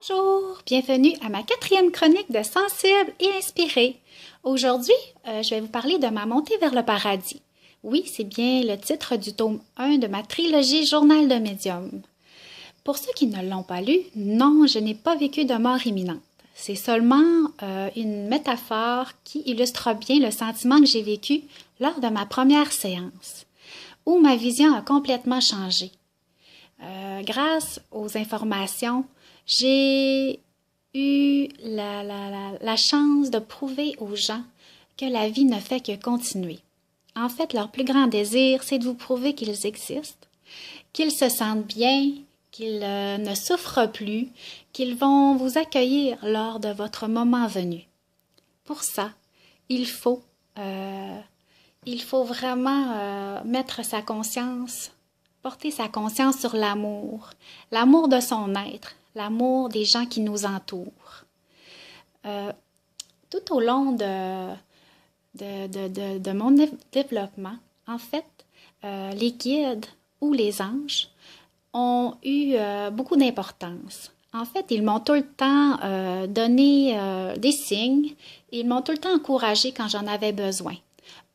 Bonjour, bienvenue à ma quatrième chronique de Sensible et Inspirée. Aujourd'hui, je vais vous parler de ma montée vers le paradis. Oui, c'est bien le titre du tome 1 de ma trilogie Journal de médium. Pour ceux qui ne l'ont pas lu, non, je n'ai pas vécu de mort imminente. C'est seulement une métaphore qui illustre bien le sentiment que j'ai vécu lors de ma première séance, où ma vision a complètement changé. Grâce aux informations, j'ai eu la chance de prouver aux gens que la vie ne fait que continuer. En fait, leur plus grand désir, c'est de vous prouver qu'ils existent, qu'ils se sentent bien, qu'ils ne souffrent plus, qu'ils vont vous accueillir lors de votre moment venu. Pour ça, il faut, euh, il faut vraiment mettre sa conscience, porter sa conscience sur l'amour, l'amour de son être, l'amour des gens qui nous entourent. Tout au long de mon développement, en fait, les guides ou les anges ont eu beaucoup d'importance. En fait, ils m'ont tout le temps donné des signes, ils m'ont tout le temps encouragé quand j'en avais besoin.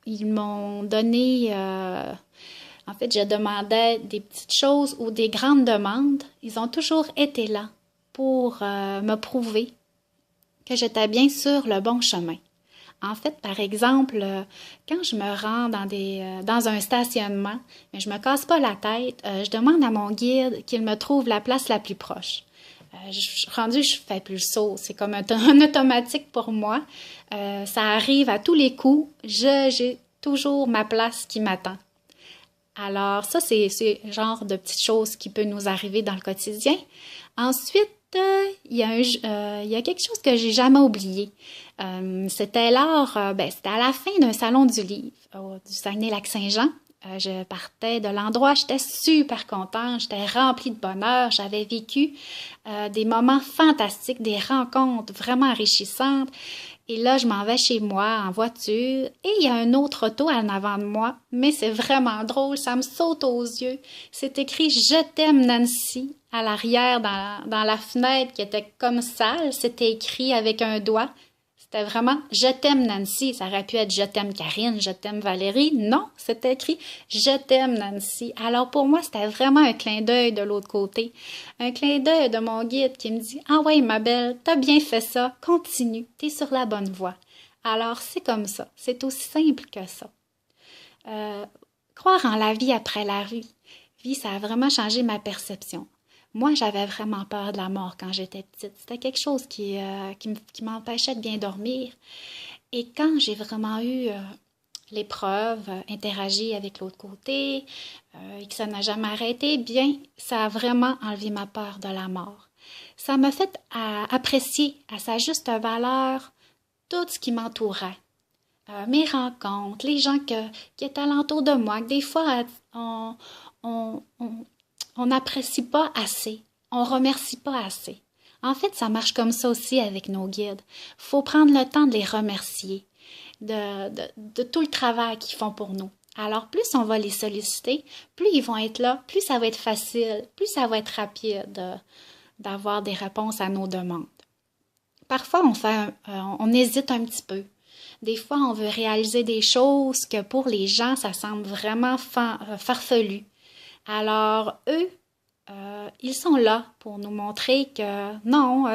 Ils m'ont donné, en fait, je demandais des petites choses ou des grandes demandes. Ils ont toujours été là pour me prouver que j'étais bien sur le bon chemin. En fait, par exemple, quand je me rends dans un stationnement, mais je me casse pas la tête, je demande à mon guide qu'il me trouve la place la plus proche. Je fais plus le saut. C'est comme un automatique pour moi. Ça arrive à tous les coups. J'ai toujours ma place qui m'attend. Alors, ça, c'est le genre de petites choses qui peut nous arriver dans le quotidien. Ensuite, il y a quelque chose que j'ai jamais oublié. C'était c'était à la fin d'un salon du livre du Saguenay-Lac-Saint-Jean. Je partais de l'endroit, j'étais super contente, j'étais remplie de bonheur, j'avais vécu des moments fantastiques, des rencontres vraiment enrichissantes. Et là, je m'en vais chez moi en voiture et il y a un autre auto en avant de moi, mais c'est vraiment drôle, ça me saute aux yeux. C'est écrit « Je t'aime Nancy » à l'arrière dans la fenêtre qui était comme sale, c'était écrit avec un doigt. C'était vraiment « Je t'aime Nancy ». Ça aurait pu être « Je t'aime Karine »,« Je t'aime Valérie ». Non, c'était écrit « Je t'aime Nancy ». Alors pour moi, c'était vraiment un clin d'œil de l'autre côté. Un clin d'œil de mon guide qui me dit « Ah ouais, ma belle, t'as bien fait ça, continue, t'es sur la bonne voie ». Alors c'est comme ça, c'est aussi simple que ça. Croire en la vie après la vie, ça a vraiment changé ma perception. Moi, j'avais vraiment peur de la mort quand j'étais petite. C'était quelque chose qui m'empêchait de bien dormir. Et quand j'ai vraiment eu l'épreuve, interagi avec l'autre côté, et que ça n'a jamais arrêté, bien, ça a vraiment enlevé ma peur de la mort. Ça m'a fait apprécier à sa juste valeur tout ce qui m'entourait. Mes rencontres, les gens qui étaient alentour de moi, que des fois, on, on, on n'apprécie pas assez, on remercie pas assez. En fait, ça marche comme ça aussi avec nos guides. Faut prendre le temps de les remercier de tout le travail qu'ils font pour nous. Alors, plus on va les solliciter, plus ils vont être là, plus ça va être facile, plus ça va être rapide d'avoir des réponses à nos demandes. Parfois, on hésite un petit peu. Des fois, on veut réaliser des choses que pour les gens, ça semble vraiment farfelu. Alors, eux, ils sont là pour nous montrer que non,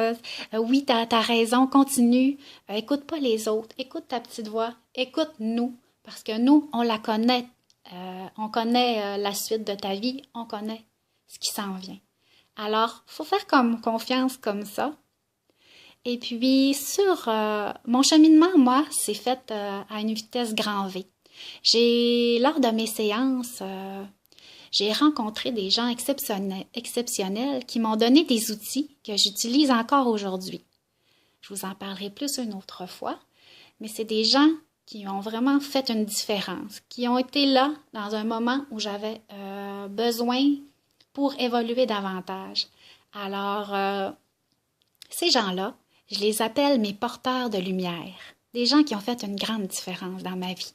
oui, t'as raison, continue, écoute pas les autres, écoute ta petite voix, écoute nous, parce que nous, on la connaît, on connaît la suite de ta vie, on connaît ce qui s'en vient. Alors, faut faire comme confiance comme ça. Et puis, sur mon cheminement, moi, c'est fait à une vitesse grand V. Lors de mes séances, j'ai rencontré des gens exceptionnels qui m'ont donné des outils que j'utilise encore aujourd'hui. Je vous en parlerai plus une autre fois, mais c'est des gens qui ont vraiment fait une différence, qui ont été là dans un moment où j'avais besoin pour évoluer davantage. Alors, ces gens-là, je les appelle mes porteurs de lumière, des gens qui ont fait une grande différence dans ma vie.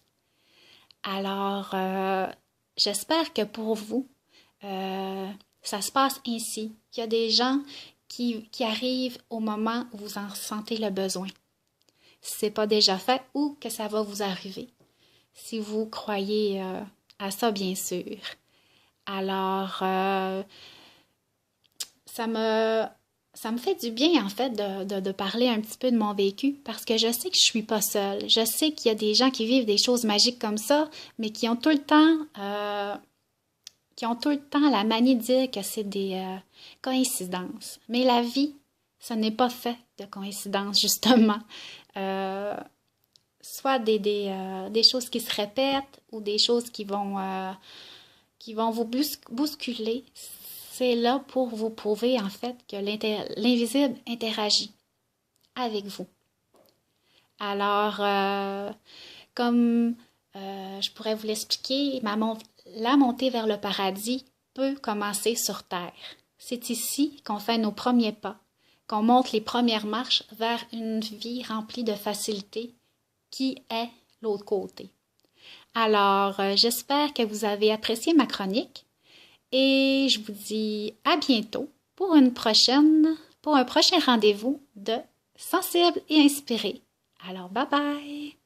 Alors, j'espère que pour vous, ça se passe ainsi, qu'il y a des gens qui arrive au moment où vous en ressentez le besoin. Si ce n'est pas déjà fait ou que ça va vous arriver. Si vous croyez à ça, bien sûr. Alors, ça me fait du bien, en fait, de parler un petit peu de mon vécu parce que je sais que je suis pas seule. Je sais qu'il y a des gens qui vivent des choses magiques comme ça, mais qui ont tout le temps la manie de dire que c'est des coïncidences. Mais la vie, ce n'est pas fait de coïncidences, justement. Soit des choses qui se répètent ou des choses qui vont vous bousculer. C'est là pour vous prouver, en fait, que l'invisible interagit avec vous. Alors, comme je pourrais vous l'expliquer, la montée vers le paradis peut commencer sur Terre. C'est ici qu'on fait nos premiers pas, qu'on monte les premières marches vers une vie remplie de facilité qui est l'autre côté. Alors, j'espère que vous avez apprécié ma chronique et je vous dis à bientôt pour un prochain rendez-vous de Sensible et Inspiré. Alors, bye bye!